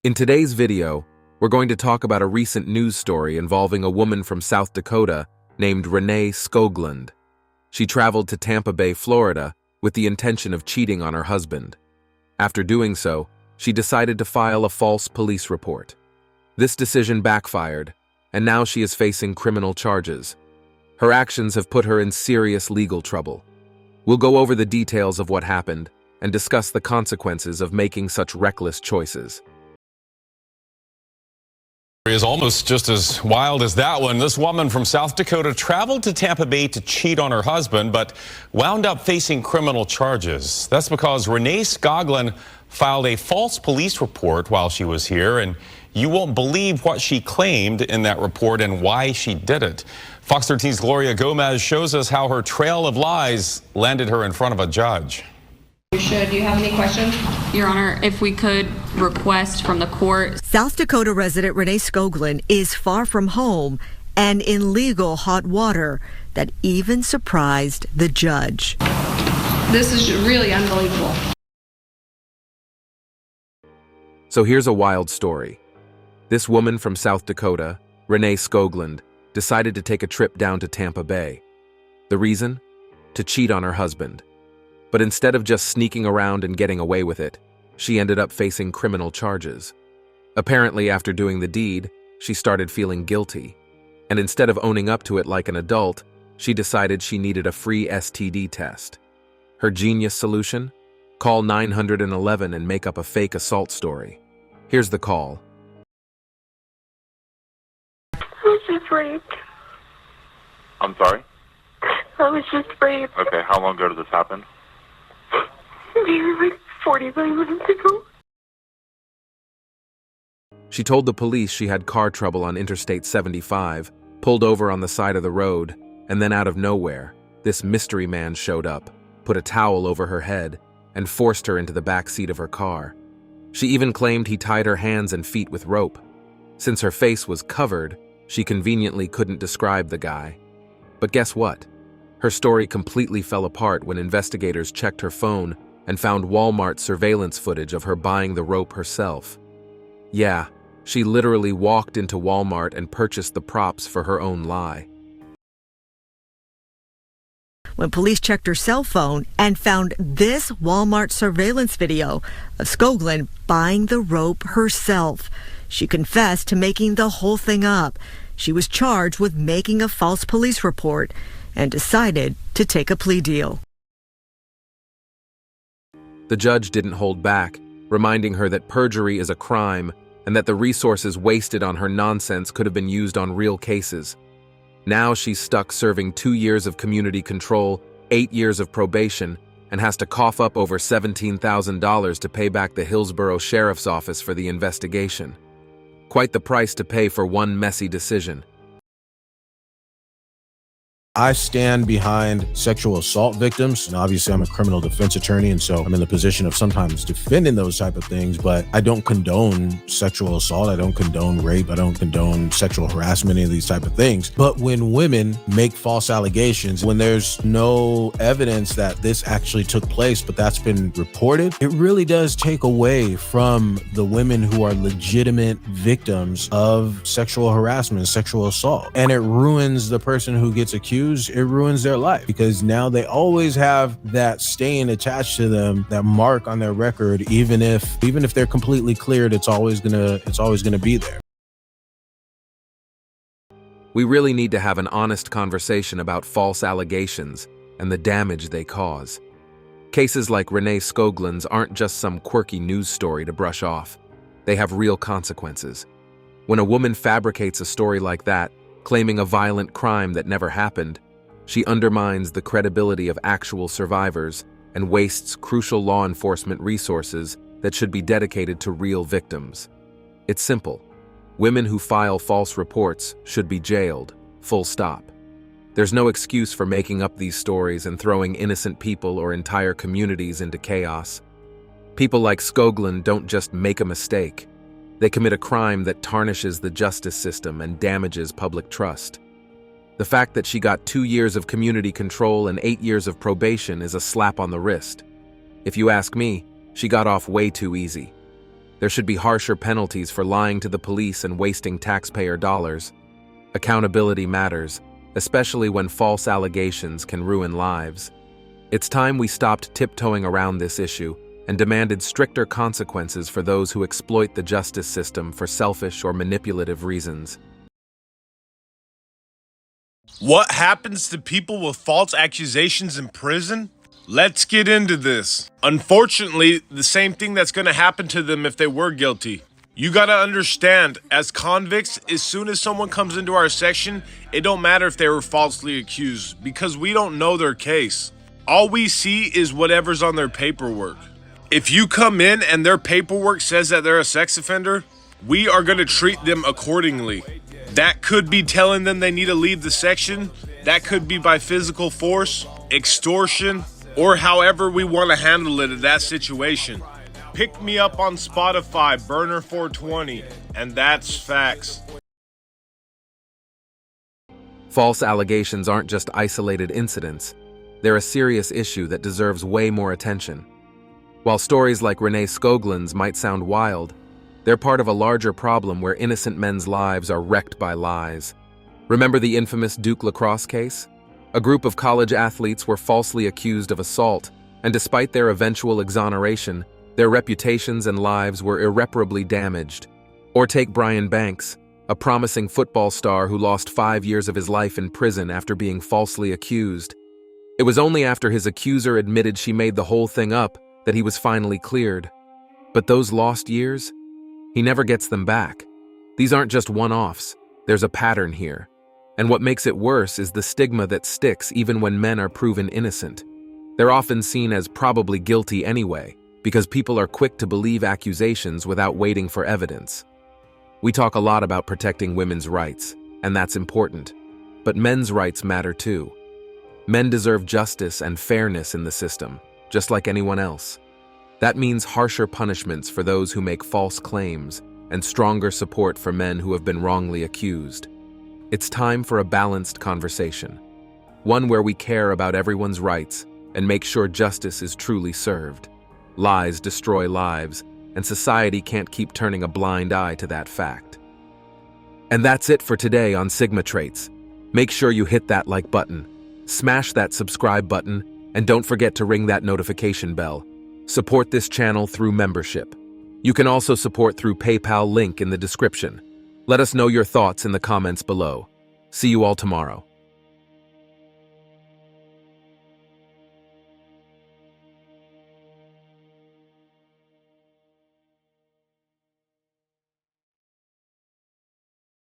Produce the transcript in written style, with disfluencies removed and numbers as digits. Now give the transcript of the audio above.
In today's video, we're going to talk about a recent news story involving a woman from South Dakota named Renee Skoglund. She traveled to Tampa Bay, Florida, with the intention of cheating on her husband. After doing so, she decided to file a false police report. This decision backfired, and now she is facing criminal charges. Her actions have put her in serious legal trouble. We'll go over the details of what happened and discuss the consequences of making such reckless choices. Is almost just as wild as that one. This woman from South Dakota traveled to Tampa Bay to cheat on her husband, but wound up facing criminal charges. That's because Renee Skoglund filed a false police report while she was here, and you won't believe what she claimed in that report and why she did it. Fox 13's Gloria Gomez shows us how her trail of lies landed her in front of a judge. Do you have any questions? Your Honor, if we could request from the court. South Dakota resident Renee Skoglund is far from home and in legal hot water that even surprised the judge. This is really unbelievable. So here's a wild story. This woman from South Dakota, Renee Skoglund, decided to take a trip down to Tampa Bay. The reason? To cheat on her husband. But instead of just sneaking around and getting away with it, she ended up facing criminal charges. Apparently, after doing the deed, she started feeling guilty. And instead of owning up to it like an adult, she decided she needed a free STD test. Her genius solution? Call 911 and make up a fake assault story. Here's the call. I was just raped. I'm sorry? I was just raped. Okay, how long ago did this happen? Maybe like 45 minutes ago. She told the police she had car trouble on Interstate 75, pulled over on the side of the road, and then out of nowhere, this mystery man showed up, put a towel over her head, and forced her into the back seat of her car. She even claimed he tied her hands and feet with rope. Since her face was covered, she conveniently couldn't describe the guy. But guess what? Her story completely fell apart when investigators checked her phone and found Walmart surveillance footage of her buying the rope herself. Yeah, she literally walked into Walmart and purchased the props for her own lie. When police checked her cell phone and found this Walmart surveillance video of Skoglund buying the rope herself, she confessed to making the whole thing up. She was charged with making a false police report and decided to take a plea deal. The judge didn't hold back, reminding her that perjury is a crime and that the resources wasted on her nonsense could have been used on real cases. Now she's stuck serving 2 years of community control, 8 years of probation, and has to cough up over $17,000 to pay back the Hillsborough Sheriff's Office for the investigation. Quite the price to pay for one messy decision. I stand behind sexual assault victims, and obviously I'm a criminal defense attorney, and so I'm in the position of sometimes defending those type of things, but I don't condone sexual assault, I don't condone rape, I don't condone sexual harassment, any of these type of things. But when women make false allegations, when there's no evidence that this actually took place, but that's been reported, it really does take away from the women who are legitimate victims of sexual harassment, sexual assault, and it ruins the person who gets accused. It ruins their life because now they always have that stain attached to them, that mark on their record, even if they're completely cleared, it's always gonna be there. We really need to have an honest conversation about false allegations and the damage they cause. Cases like Renee Skoglund's aren't just some quirky news story to brush off. They have real consequences. When a woman fabricates a story like that, claiming a violent crime that never happened, she undermines the credibility of actual survivors and wastes crucial law enforcement resources that should be dedicated to real victims. It's simple. Women who file false reports should be jailed, full stop. There's no excuse for making up these stories and throwing innocent people or entire communities into chaos. People like Skoglund don't just make a mistake. They commit a crime that tarnishes the justice system and damages public trust. The fact that she got 2 years of community control and 8 years of probation is a slap on the wrist. If you ask me, she got off way too easy. There should be harsher penalties for lying to the police and wasting taxpayer dollars. Accountability matters, especially when false allegations can ruin lives. It's time we stopped tiptoeing around this issue and demanded stricter consequences for those who exploit the justice system for selfish or manipulative reasons. What happens to people with false accusations in prison? Let's get into this. Unfortunately, the same thing that's going to happen to them if they were guilty. You got to understand, as convicts, as soon as someone comes into our section, it don't matter if they were falsely accused because we don't know their case. All we see is whatever's on their paperwork. If you come in and their paperwork says that they're a sex offender, we are going to treat them accordingly. That could be telling them they need to leave the section. That could be by physical force, extortion, or however we want to handle it in that situation. Pick me up on Spotify, Burner 420, and that's facts. False allegations aren't just isolated incidents. They're a serious issue that deserves way more attention. While stories like Renee Scoglin's might sound wild, they're part of a larger problem where innocent men's lives are wrecked by lies. Remember the infamous Duke lacrosse case? A group of college athletes were falsely accused of assault, and despite their eventual exoneration, their reputations and lives were irreparably damaged. Or take Brian Banks, a promising football star who lost 5 years of his life in prison after being falsely accused. It was only after his accuser admitted she made the whole thing up that he was finally cleared. But those lost years? He never gets them back. These aren't just one-offs. There's a pattern here. And what makes it worse is the stigma that sticks even when men are proven innocent. They're often seen as probably guilty anyway, because people are quick to believe accusations without waiting for evidence. We talk a lot about protecting women's rights, and that's important. But men's rights matter too. Men deserve justice and fairness in the system, just like anyone else. That means harsher punishments for those who make false claims and stronger support for men who have been wrongly accused. It's time for a balanced conversation, one where we care about everyone's rights and make sure justice is truly served. Lies destroy lives, and society can't keep turning a blind eye to that fact. And that's it for today on Sigma Traits. Make sure you hit that like button, smash that subscribe button, and don't forget to ring that notification bell. Support this channel through membership. You can also support through PayPal link in the description. Let us know your thoughts in the comments below. See you all tomorrow.